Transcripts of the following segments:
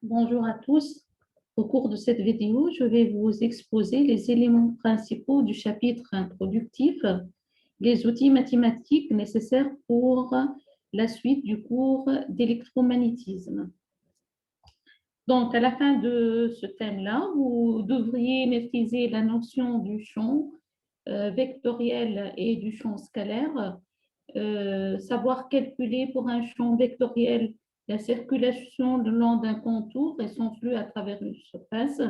Bonjour à tous. Au cours de cette vidéo, je vais vous exposer les éléments principaux du chapitre introductif, les outils mathématiques nécessaires pour la suite du cours d'électromagnétisme. Donc, à la fin de ce thème-là, vous devriez maîtriser la notion du champ vectoriel et du champ scalaire, savoir calculer pour un champ vectoriel la circulation le long d'un contour et son flux à travers une surface.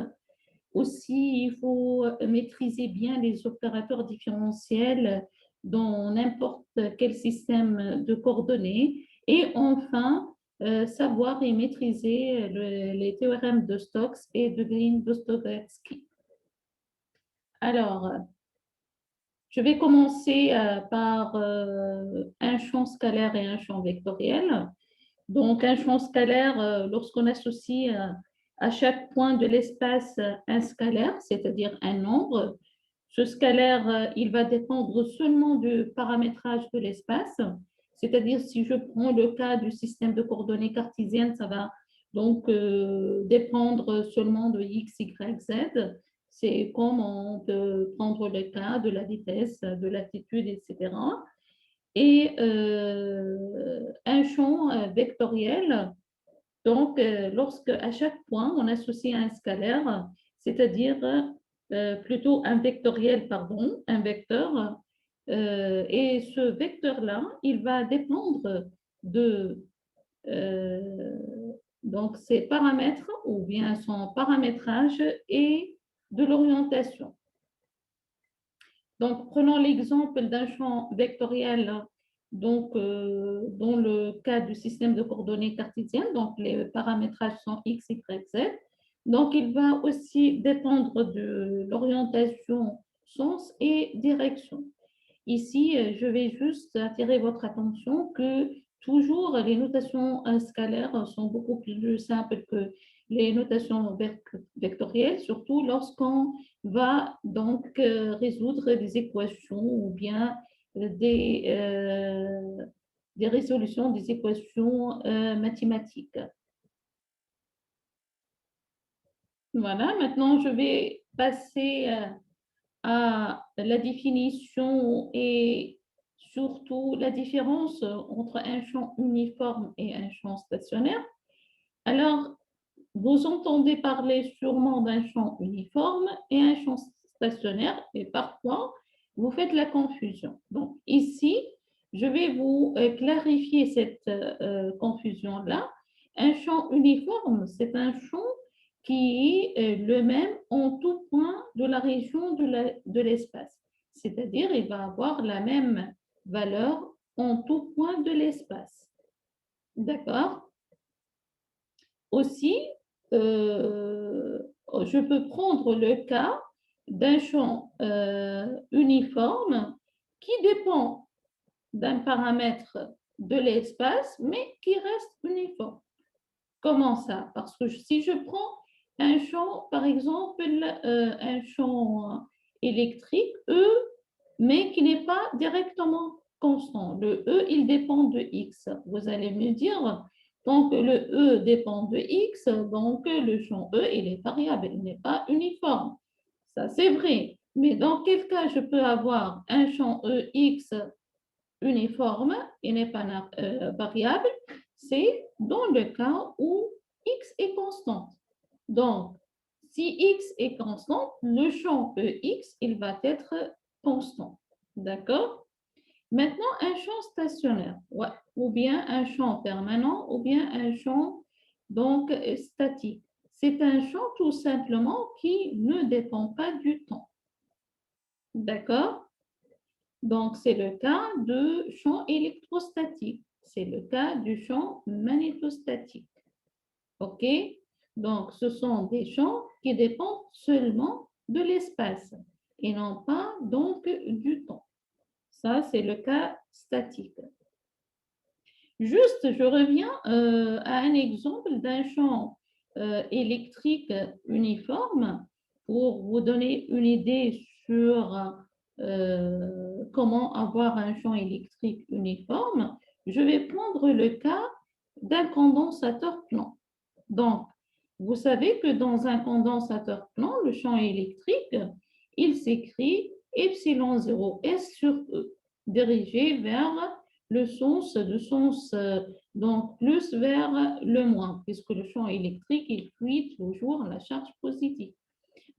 Aussi, il faut maîtriser bien les opérateurs différentiels dans n'importe quel système de coordonnées. Et enfin, savoir et maîtriser les théorèmes de Stokes et de Green-Dostojevski. Alors, je vais commencer par un champ scalaire et un champ vectoriel. Donc, un champ scalaire, lorsqu'on associe à chaque point de l'espace un scalaire, c'est-à-dire un nombre, ce scalaire, il va dépendre seulement du paramétrage de l'espace. C'est-à-dire, si je prends le cas du système de coordonnées cartésiennes, ça va donc dépendre seulement de x, y, z. C'est comme on peut prendre le cas de la vitesse, de l'altitude, etc. Et un champ vectoriel, donc lorsque à chaque point on associe un scalaire, c'est-à-dire plutôt un vectoriel, pardon, un vecteur, et ce vecteur-là, il va dépendre de donc ses paramètres ou bien son paramétrage et de l'orientation. Donc, prenons l'exemple d'un champ vectoriel, donc, dans le cas du système de coordonnées cartésiennes, donc les paramétrages sont x, y, z. Donc, il va aussi dépendre de l'orientation, sens et direction. Ici, je vais juste attirer votre attention que toujours les notations scalaires sont beaucoup plus simples que les notations vectorielles, surtout lorsqu'on va donc résoudre des équations ou bien des, des résolutions des équations mathématiques. Voilà, maintenant je vais passer à la définition et surtout la différence entre un champ uniforme et un champ stationnaire. Alors, vous entendez parler sûrement d'un champ uniforme et un champ stationnaire et parfois vous faites la confusion. Donc ici, je vais vous clarifier cette confusion-là. Un champ uniforme, c'est un champ qui est le même en tout point de la région de l'espace. C'est-à-dire, il va avoir la même valeur en tout point de l'espace. D'accord? Aussi, je peux prendre le cas d'un champ uniforme qui dépend d'un paramètre de l'espace, mais qui reste uniforme. Comment ça? Parce que si je prends un champ, par exemple, un champ électrique, E, mais qui n'est pas directement constant. Le E, il dépend de X. Vous allez me dire, donc le E dépend de X, donc le champ E, il est variable, il n'est pas uniforme. Ça, c'est vrai. Mais dans quel cas je peux avoir un champ E X uniforme et n'est pas variable? C'est dans le cas où X est constante. Donc, si X est constante, le champ EX, il va être constant. D'accord? Maintenant, un champ stationnaire, ouais, ou bien un champ permanent, ou bien un champ donc statique. C'est un champ tout simplement qui ne dépend pas du temps. D'accord? Donc, c'est le cas de champ électrostatique. C'est le cas du champ magnétostatique. OK? Donc, ce sont des champs qui dépendent seulement de l'espace et non pas donc du temps. Ça, c'est le cas statique. Juste, je reviens à un exemple d'un champ électrique uniforme pour vous donner une idée sur comment avoir un champ électrique uniforme. Je vais prendre le cas d'un condensateur plan. Donc, Vous savez que dans un condensateur plan, le champ électrique, il s'écrit epsilon 0S sur E, dirigé vers le sens donc plus vers le moins, puisque le champ électrique, il fuit toujours la charge positive.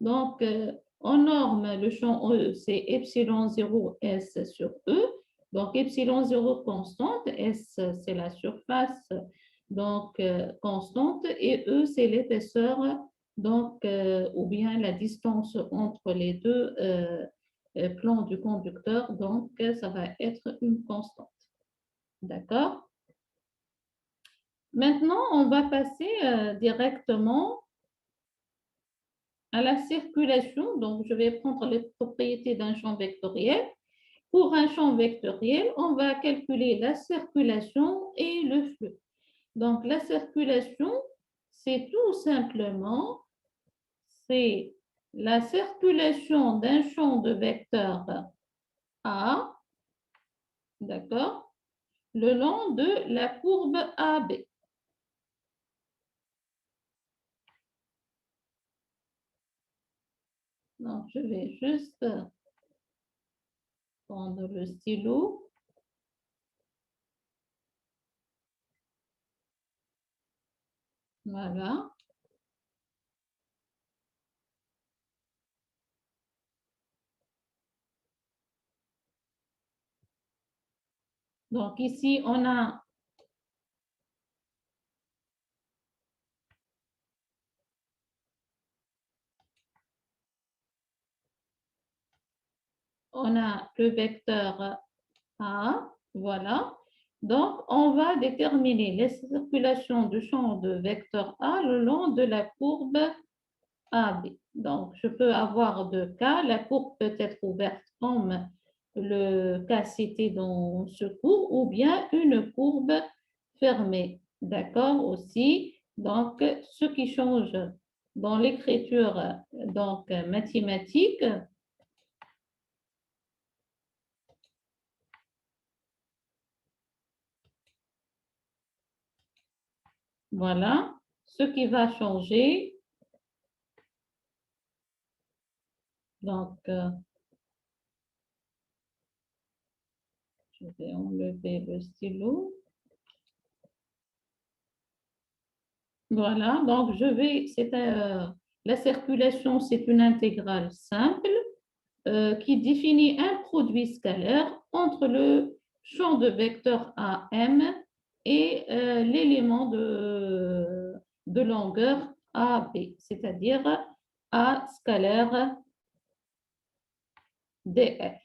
Donc, en norme, le champ E, c'est epsilon 0 S sur E. Donc, epsilon 0 constante, S, c'est la surface donc constante, et E, c'est l'épaisseur, donc, ou bien la distance entre les deux plans du conducteur. Donc, ça va être une constante. D'accord? Maintenant, on va passer directement à la circulation. Donc, je vais prendre les propriétés d'un champ vectoriel. Pour un champ vectoriel, on va calculer la circulation et le flux. Donc, la circulation, c'est tout simplement, c'est la circulation d'un champ de vecteur A, d'accord, le long de la courbe AB. Donc, je vais juste prendre le stylo. Voilà. Donc, ici, on a le vecteur A, voilà. Donc, on va déterminer la circulation du champ de vecteur A le long de la courbe AB. Donc, je peux avoir deux cas. La courbe peut être ouverte comme le cas cité dans ce cours ou bien une courbe fermée. D'accord aussi. Donc, ce qui change dans l'écriture donc mathématique, voilà, ce qui va changer. Donc, je vais enlever le stylo. Voilà, donc la circulation, c'est une intégrale simple qui définit un produit scalaire entre le champ de vecteur AM et l'élément de longueur AB, c'est-à-dire A scalaire df.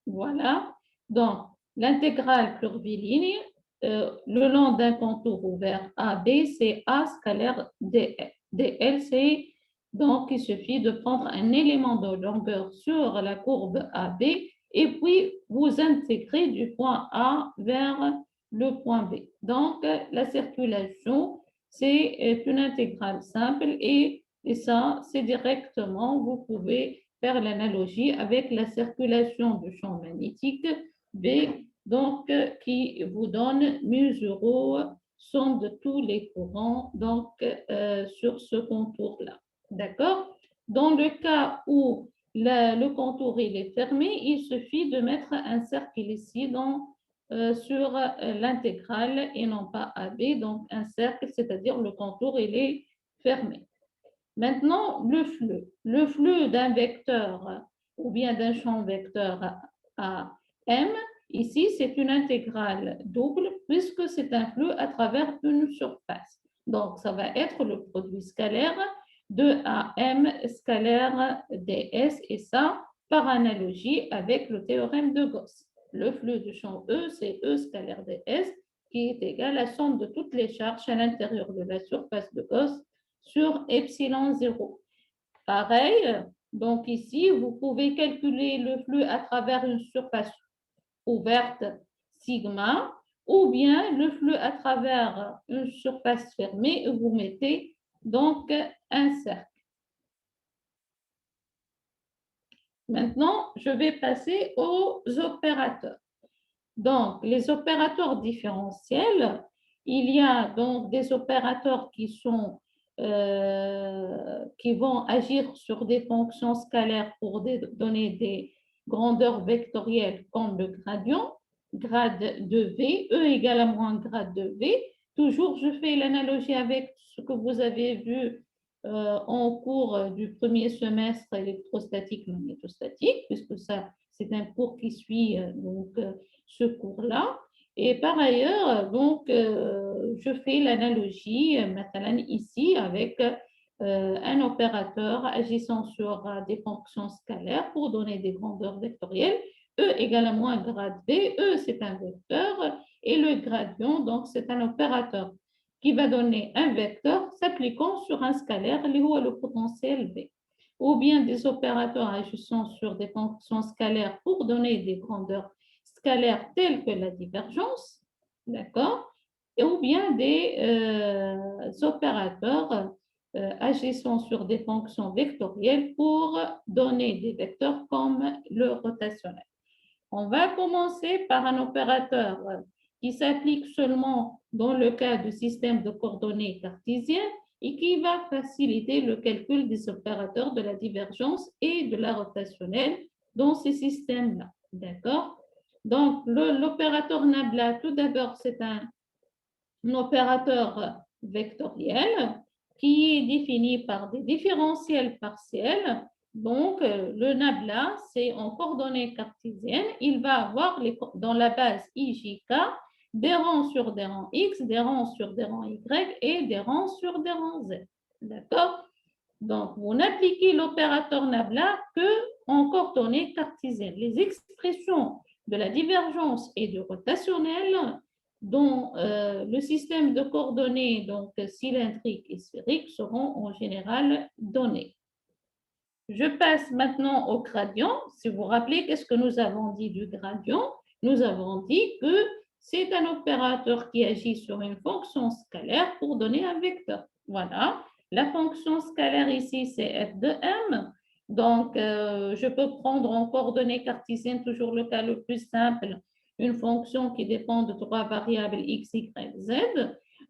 Voilà, donc l'intégrale curviligne le long d'un contour ouvert AB, c'est A scalaire dl. dl, c'est donc il suffit de prendre un élément de longueur sur la courbe AB et puis vous intégrez du point A vers le point B. Donc la circulation, c'est une intégrale simple et ça, c'est directement, vous pouvez faire l'analogie avec la circulation du champ magnétique B, donc qui vous donne mu0, somme de tous les courants donc sur ce contour-là. D'accord? Dans le cas où le contour il est fermé, il suffit de mettre un cercle ici sur l'intégrale et non pas AB, donc un cercle, c'est-à-dire le contour il est fermé. Maintenant, le flux. Le flux d'un vecteur ou bien d'un champ vecteur à M, ici, c'est une intégrale double puisque c'est un flux à travers une surface. Donc, ça va être le produit scalaire de AM scalaire ds et ça, par analogie avec le théorème de Gauss. Le flux du champ E, c'est E scalaire ds qui est égal à la somme de toutes les charges à l'intérieur de la surface de Gauss sur epsilon 0. Pareil, donc ici, vous pouvez calculer le flux à travers une surface ouverte sigma ou bien le flux à travers une surface fermée et vous mettez donc un cercle. Maintenant, je vais passer aux opérateurs. Donc, les opérateurs différentiels, il y a donc des opérateurs qui vont agir sur des fonctions scalaires pour donner des grandeurs vectorielles comme le gradient, grade de V, E égale à moins grade de V. Toujours, je fais l'analogie avec ce que vous avez vu en cours du premier semestre électrostatique, magnétostatique, puisque ça, c'est un cours qui suit ce cours-là. Et par ailleurs, donc, je fais l'analogie maintenant ici avec un opérateur agissant sur des fonctions scalaires pour donner des grandeurs vectorielles. E égale à moins grade V. E, c'est un vecteur et le gradient, donc, c'est un opérateur qui va donner un vecteur s'appliquant sur un scalaire, le potentiel V. Ou bien des opérateurs agissant sur des fonctions scalaires pour donner des grandeurs scalaires telles que la divergence, d'accord, ou bien des opérateurs agissant sur des fonctions vectorielles pour donner des vecteurs comme le rotationnel. On va commencer par un opérateur qui s'applique seulement dans le cas de systèmes de coordonnées cartésiennes et qui va faciliter le calcul des opérateurs de la divergence et de la rotationnelle dans ces systèmes-là. D'accord? Donc, l'opérateur Nabla, tout d'abord, c'est un opérateur vectoriel qui est défini par des différentiels partiels. Donc, le nabla, c'est en coordonnées cartésiennes. Il va avoir dans la base IJK des rangs sur des rangs X, des rangs sur des rangs Y et des rangs sur des rangs Z. D'accord? Donc, vous n'appliquez l'opérateur nabla que en coordonnées cartésiennes. Les expressions de la divergence et du rotationnel dont le système de coordonnées donc cylindriques et sphériques seront en général donnés. Je passe maintenant au gradient. Si vous vous rappelez, qu'est-ce que nous avons dit du gradient? Nous avons dit que c'est un opérateur qui agit sur une fonction scalaire pour donner un vecteur. Voilà. La fonction scalaire ici, c'est f de m. Donc, je peux prendre en coordonnées cartésiennes, toujours le cas le plus simple, une fonction qui dépend de trois variables x, y, z.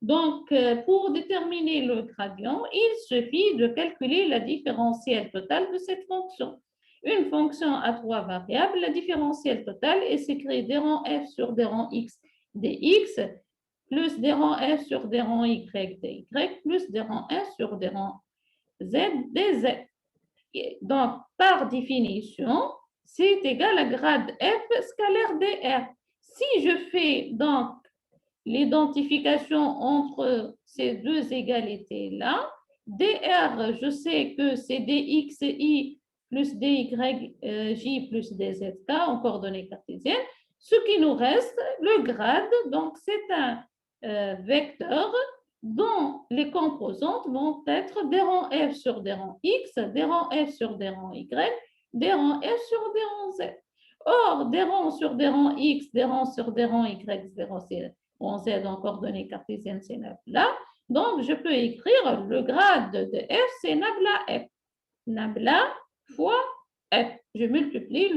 Donc, pour déterminer le gradient, il suffit de calculer la différentielle totale de cette fonction. Une fonction à trois variables, la différentielle totale est s'écrit des rangs f sur des rangs x dx plus des rangs f sur des rangs y dy plus des rangs f sur des rangs z dz. Donc, par définition, c'est égal à grade f scalaire dr. Si je fais donc l'identification entre ces deux égalités-là, dr, je sais que c'est dxi plus dyj plus dzk en coordonnées cartésiennes. Ce qui nous reste, le grade, donc c'est un vecteur dont les composantes vont être des rangs f sur des rangs x, des rangs f sur des rangs y, des rangs f sur des rangs z. Or, des rangs sur des rangs x, des rangs sur des rangs y, des rangs en z en coordonnées cartésiennes, c'est nabla. Donc, je peux écrire le grade de f, c'est nabla f. Nabla fois f. Je multiplie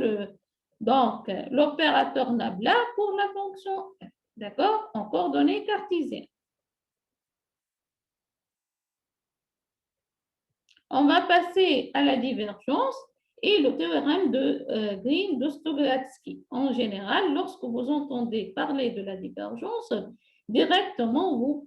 l'opérateur nabla pour la fonction f. D'accord? En coordonnées cartésiennes. On va passer à la divergence et le théorème de Green-Dostoglatsky. En général, lorsque vous entendez parler de la divergence, directement vous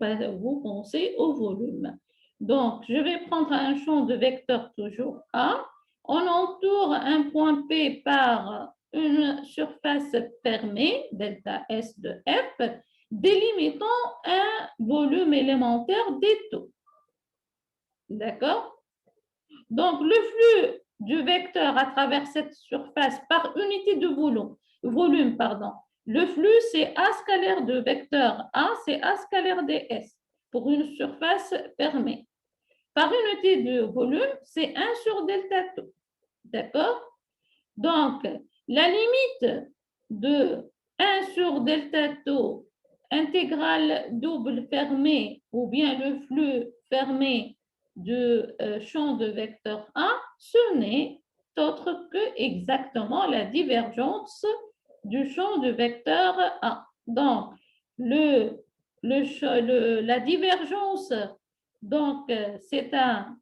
pensez au volume. Donc, je vais prendre un champ de vecteur toujours A. On entoure un point P par une surface fermée, delta S de F, délimitant un volume élémentaire des taux. D'accord? Donc, le flux du vecteur à travers cette surface par unité de volume, le flux, c'est A scalaire de vecteur A, c'est A scalaire ds pour une surface fermée. Par unité de volume, c'est 1 sur delta tau. D'accord? Donc, la limite de 1 sur delta tau intégrale double fermée ou bien le flux fermé de champ de vecteur A, ce n'est autre que exactement la divergence du champ de vecteur A. Donc, la divergence, donc, c'est un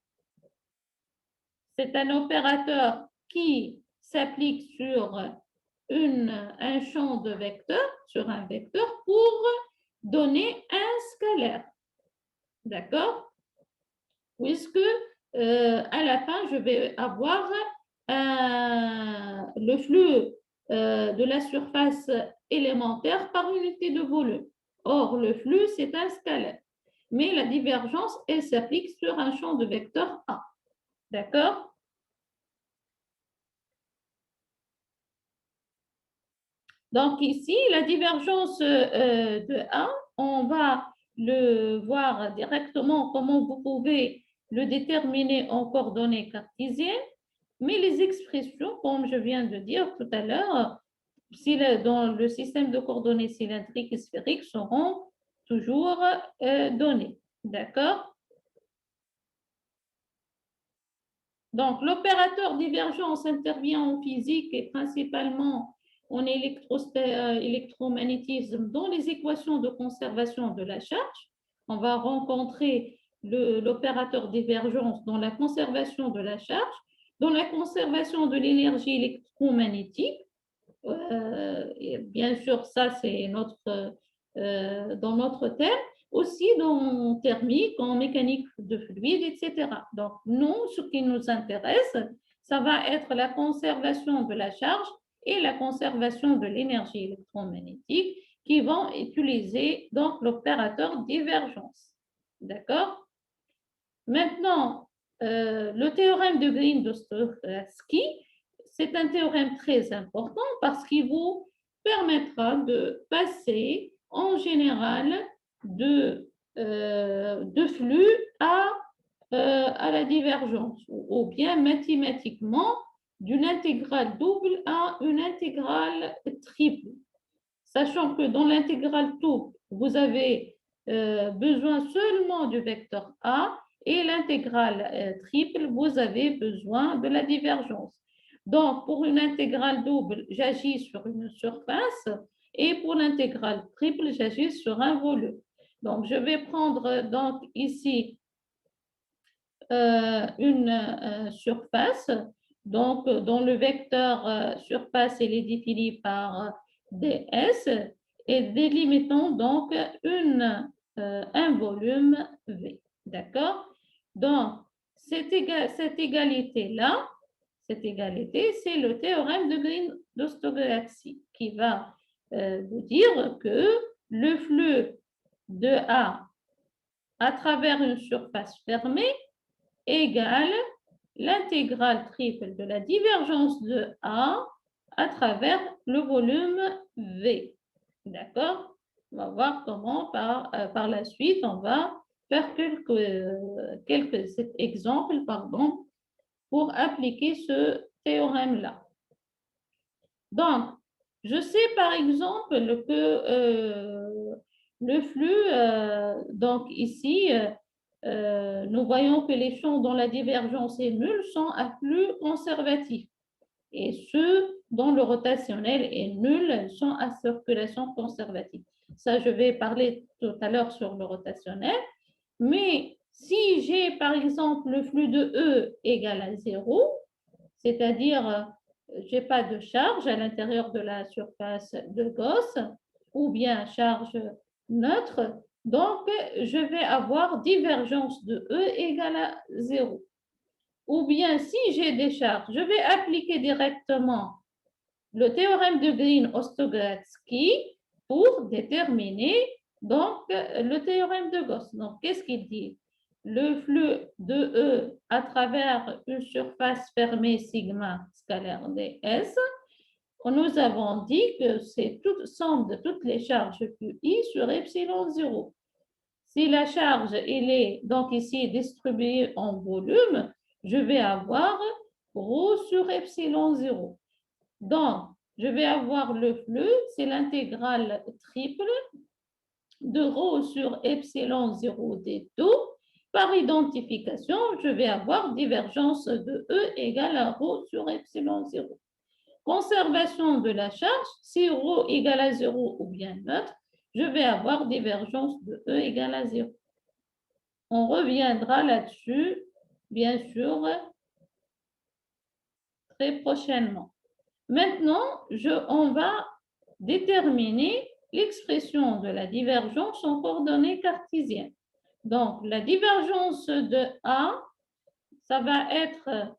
opérateur qui s'applique sur un champ de vecteur, sur un vecteur, pour donner un scalaire. D'accord? Puisque à la fin, je vais avoir le flux de la surface élémentaire par unité de volume. Or, le flux, c'est un scalaire. Mais la divergence, elle s'applique sur un champ de vecteur A. D'accord? Donc ici, la divergence de A, on va le voir directement comment vous pouvez le déterminer en coordonnées cartésiennes, mais les expressions, comme je viens de dire tout à l'heure, dans le système de coordonnées cylindriques et sphériques seront toujours données. D'accord? Donc, l'opérateur divergence intervient en physique et principalement en électromagnétisme dans les équations de conservation de la charge. On va rencontrer l'opérateur divergence dans la conservation de la charge, dans la conservation de l'énergie électromagnétique. Et bien sûr, ça, c'est dans notre terme, aussi dans thermique, en mécanique de fluide, etc. Donc, nous, ce qui nous intéresse, ça va être la conservation de la charge et la conservation de l'énergie électromagnétique qui vont utiliser donc l'opérateur divergence. D'accord? Maintenant, le théorème de Green-Dostojevski, c'est un théorème très important parce qu'il vous permettra de passer en général de flux à la divergence ou bien mathématiquement d'une intégrale double à une intégrale triple. Sachant que dans l'intégrale double, vous avez besoin seulement du vecteur A et l'intégrale triple, vous avez besoin de la divergence. Donc, pour une intégrale double, j'agis sur une surface et pour l'intégrale triple, j'agis sur un volume. Donc, je vais prendre donc ici une surface. Donc, dont le vecteur surface est défini par ds et délimitons donc un volume V. D'accord? Donc, cette égalité-là, cette égalité, c'est le théorème de Green-Dostojevski qui va vous dire que le flux de A à travers une surface fermée égale l'intégrale triple de la divergence de A à travers le volume V. D'accord? On va voir comment par la suite, on va faire quelques exemples pour appliquer ce théorème-là. Donc, je sais par exemple que le flux, donc ici, nous voyons que les champs dont la divergence est nulle sont à flux conservatif. Et ceux dont le rotationnel est nul sont à circulation conservative. Ça, je vais parler tout à l'heure sur le rotationnel. Mais si j'ai, par exemple, le flux de E égal à 0, c'est-à-dire je n'ai pas de charge à l'intérieur de la surface de Gauss, ou bien charge neutre, donc je vais avoir divergence de E égale à 0. Ou bien si j'ai des charges, je vais appliquer directement le théorème de Green-Ostogradski pour déterminer donc le théorème de Gauss. Donc, qu'est-ce qu'il dit? Le flux de E à travers une surface fermée sigma scalaire ds, nous avons dit que c'est toute somme de toutes les charges QI sur epsilon 0. Si la charge elle est donc ici distribuée en volume, je vais avoir ρ sur epsilon 0. Donc, je vais avoir le flux, c'est l'intégrale triple de ρ sur epsilon 0 d tout par identification, je vais avoir divergence de E égale à ρ sur epsilon 0. Conservation de la charge, si ρ égale à 0 ou bien neutre, je vais avoir divergence de E égale à 0. On reviendra là-dessus, bien sûr, très prochainement. Maintenant, on va déterminer l'expression de la divergence en coordonnées cartésiennes. Donc, la divergence de A, ça va être,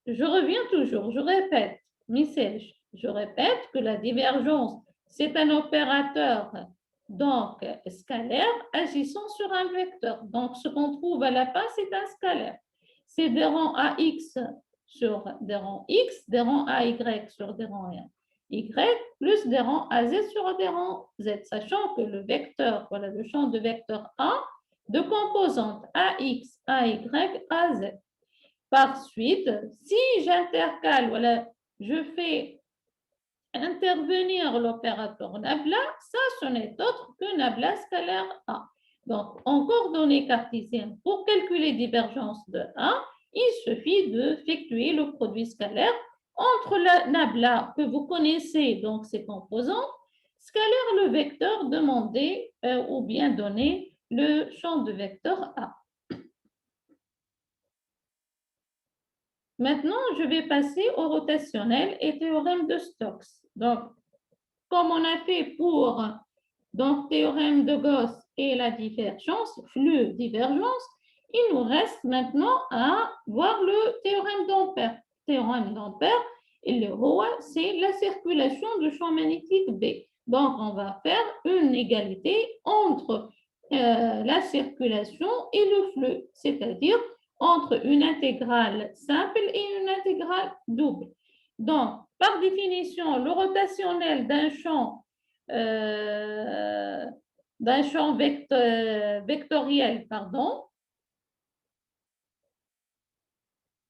je reviens toujours, je répète, je répète que la divergence, c'est un opérateur donc scalaire agissant sur un vecteur. Donc, ce qu'on trouve à la fin, c'est un scalaire. C'est des rangs AX sur des rangs X, des rangs AY sur des rangs Y, plus des rangs AZ sur des rangs Z, sachant que le vecteur, voilà le champ de vecteur A, de composantes AX, AY, AZ. Par suite, si j'intercale, voilà, je fais intervenir l'opérateur nabla, ça, ce n'est autre que nabla scalaire A. Donc, en coordonnées cartésiennes, pour calculer divergence de A, il suffit d'effectuer le produit scalaire entre la nabla que vous connaissez, donc ses composants, scalaire le vecteur demandé ou bien donné le champ de vecteur A. Maintenant, je vais passer au rotationnel et théorème de Stokes. Donc, comme on a fait pour donc, théorème de Gauss et la divergence, flux-divergence, il nous reste maintenant à voir le théorème d'Ampère. Théorème d'Ampère, et le rho, c'est la circulation du champ magnétique B. Donc, on va faire une égalité entre la circulation et le flux, c'est-à-dire entre une intégrale simple et une intégrale double. Donc, par définition, le rotationnel d'un champ vectoriel, pardon.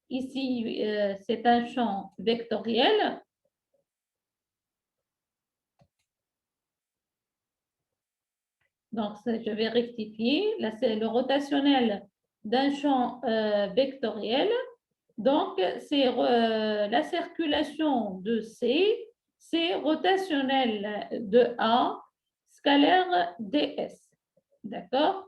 Ici, c'est un champ vectoriel. Donc, je vais rectifier. Là, c'est le rotationnel d'un champ vectoriel. Donc, c'est la circulation de C, c'est rotationnel de A, scalaire ds. D'accord?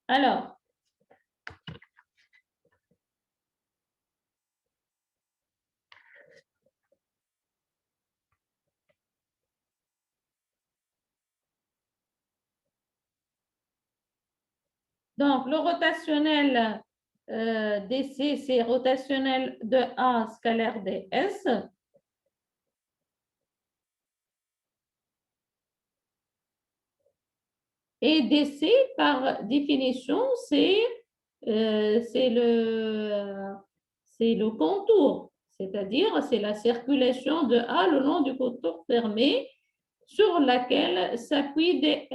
Alors, donc, le rotationnel DC, c'est rotationnel de A scalaire ds. Et DC, par définition, c'est le contour, c'est-à-dire c'est la circulation de A le long du contour fermé sur laquelle s'appuie ds.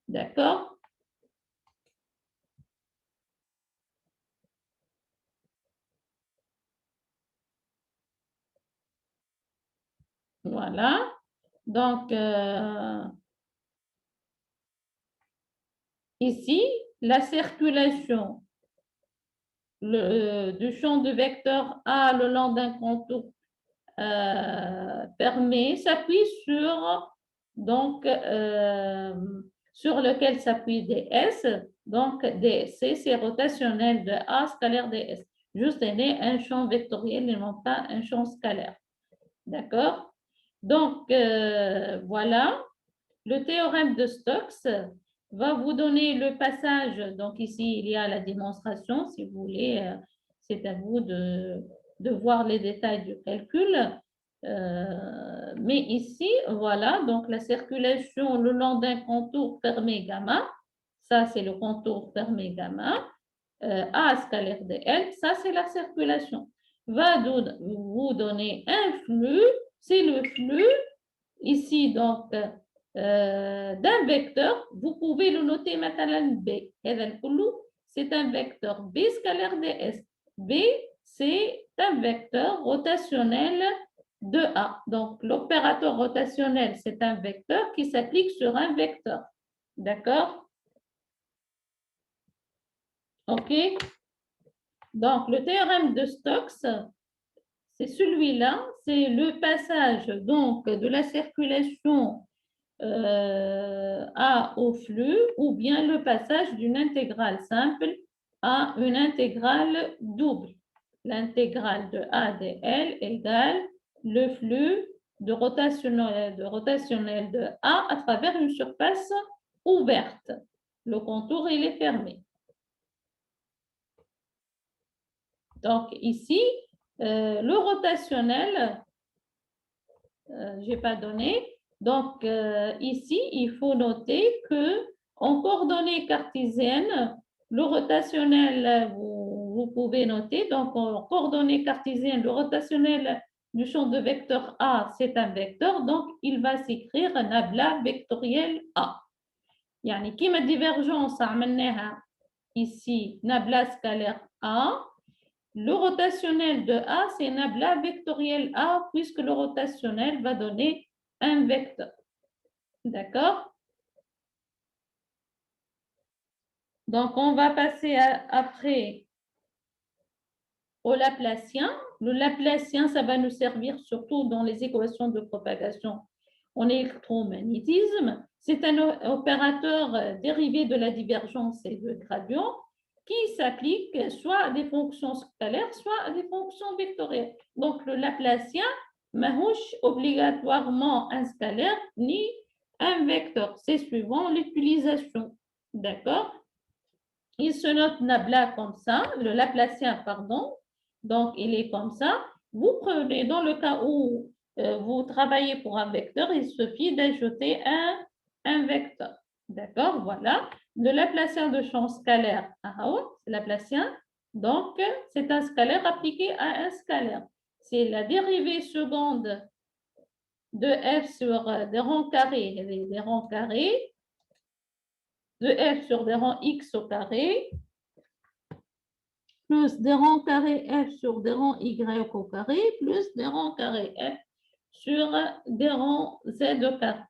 D'accord? Voilà. Donc, ici, la circulation du champ de vecteur A le long d'un contour fermé s'appuie sur, donc, sur lequel s'appuie ds. Donc, DC, c'est rotationnel de A scalaire ds. Juste donner un champ vectoriel et non pas un champ scalaire. D'accord? Donc, voilà. Le théorème de Stokes va vous donner le passage. Donc, ici, il y a la démonstration. Si vous voulez, c'est à vous de voir les détails du calcul. Mais ici, voilà, donc la circulation le long d'un contour fermé gamma. Ça, c'est le contour fermé gamma. A scalaire dl, ça, c'est la circulation. Va vous donner un flux. C'est le flux. Ici, donc, d'un vecteur, vous pouvez le noter maintenant B. C'est un vecteur B scalaire ds. B, c'est un vecteur rotationnel de A. Donc, l'opérateur rotationnel, c'est un vecteur qui s'applique sur un vecteur. D'accord? OK? Donc, le théorème de Stokes, c'est celui-là, c'est le passage donc de la circulation A au flux ou bien le passage d'une intégrale simple à une intégrale double. L'intégrale de A dl égale le flux de rotationnel de A à travers une surface ouverte. Le contour, il est fermé. Donc ici, le rotationnel, je n'ai pas donné. Donc ici, il faut noter que en coordonnées cartésiennes, le rotationnel, vous pouvez noter, donc en coordonnées cartésiennes, le rotationnel du champ de vecteur A, c'est un vecteur, donc il va s'écrire nabla vectoriel A. يعني كيما divergence عملناها ici nabla scalaire A, le rotationnel de A, c'est nabla vectoriel A, puisque le rotationnel va donner un vecteur. D'accord? Donc, on va passer après au Laplacien. Le Laplacien, ça va nous servir surtout dans les équations de propagation en électromagnétisme. C'est un opérateur dérivé de la divergence et de gradient qui s'applique soit à des fonctions scalaires, soit à des fonctions vectorielles. Donc, le Laplacien, mahouche obligatoirement un scalaire ni un vecteur. C'est suivant l'utilisation. D'accord? Il se note nabla comme ça, le Laplacien, pardon. Donc, il est comme ça. Vous prenez, dans le cas où vous travaillez pour un vecteur, il suffit d'ajouter un vecteur. D'accord? Voilà. Le Laplacien de champ scalaire, c'est Laplacien. Donc, c'est un scalaire appliqué à un scalaire. C'est la dérivée seconde de f sur des rangs carrés, des rangs carrés, de f sur des rangs x au carré, plus des rangs carrés f sur des rangs y au carré, plus des rangs carrés f sur des rangs z au carré.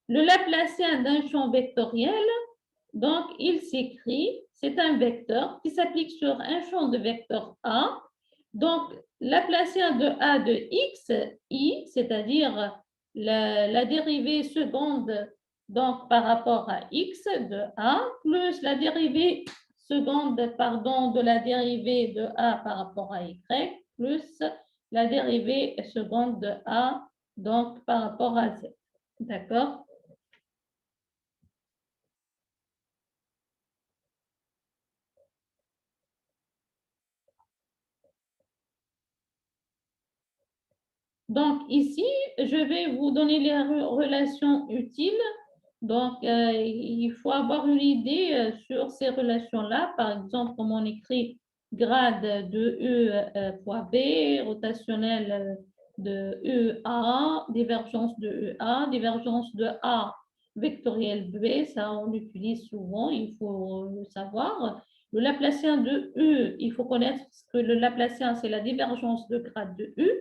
Le Laplacien d'un champ vectoriel, donc il s'écrit, c'est un vecteur qui s'applique sur un champ de vecteur A. Donc, Laplacien de A de x, i, c'est-à-dire la dérivée seconde donc, par rapport à x de A, plus la dérivée seconde, pardon, de la dérivée de A par rapport à y, plus la dérivée seconde de A, donc par rapport à z. D'accord? Donc ici, je vais vous donner les relations utiles. Donc, il faut avoir une idée sur ces relations-là. Par exemple, comme on écrit grade de E fois B, rotationnel de EA, divergence de EA, divergence de A vectoriel B, ça on l'utilise souvent, il faut le savoir. Le Laplacien de U, il faut connaître que le Laplacien, c'est la divergence de grade de U.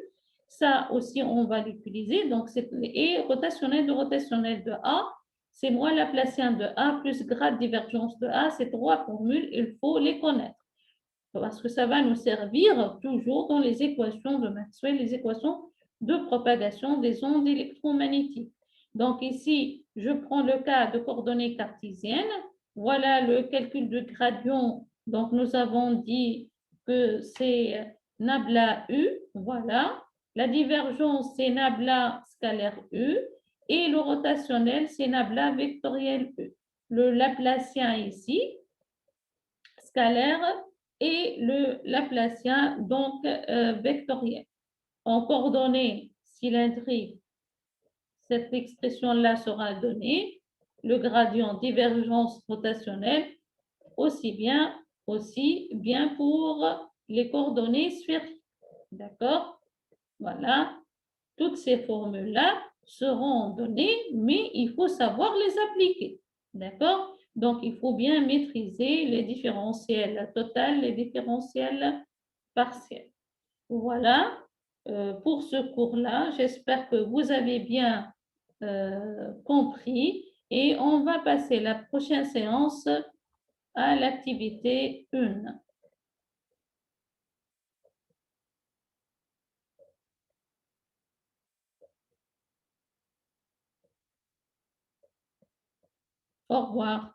Ça aussi, on va l'utiliser. Donc, et rotationnel de A, c'est moi Laplacien de A plus grade divergence de A. Ces trois formules, il faut les connaître. Parce que ça va nous servir toujours dans les équations de Maxwell, les équations de propagation des ondes électromagnétiques. Donc ici, je prends le cas de coordonnées cartésiennes. Voilà le calcul de gradient. Donc nous avons dit que c'est nabla U. Voilà. La divergence, c'est nabla scalaire U. Et le rotationnel, c'est nabla vectoriel U. Le Laplacien ici, scalaire, et le Laplacien, donc vectoriel. En coordonnées cylindriques, cette expression-là sera donnée. Le gradient divergence rotationnelle, aussi bien pour les coordonnées sphériques. D'accord? Voilà. Toutes ces formules-là seront données, mais il faut savoir les appliquer. D'accord? Donc, il faut bien maîtriser les différentiels totales, les différentiels partielle. Voilà pour ce cours-là. J'espère que vous avez bien compris et on va passer la prochaine séance à l'activité 1. Au revoir.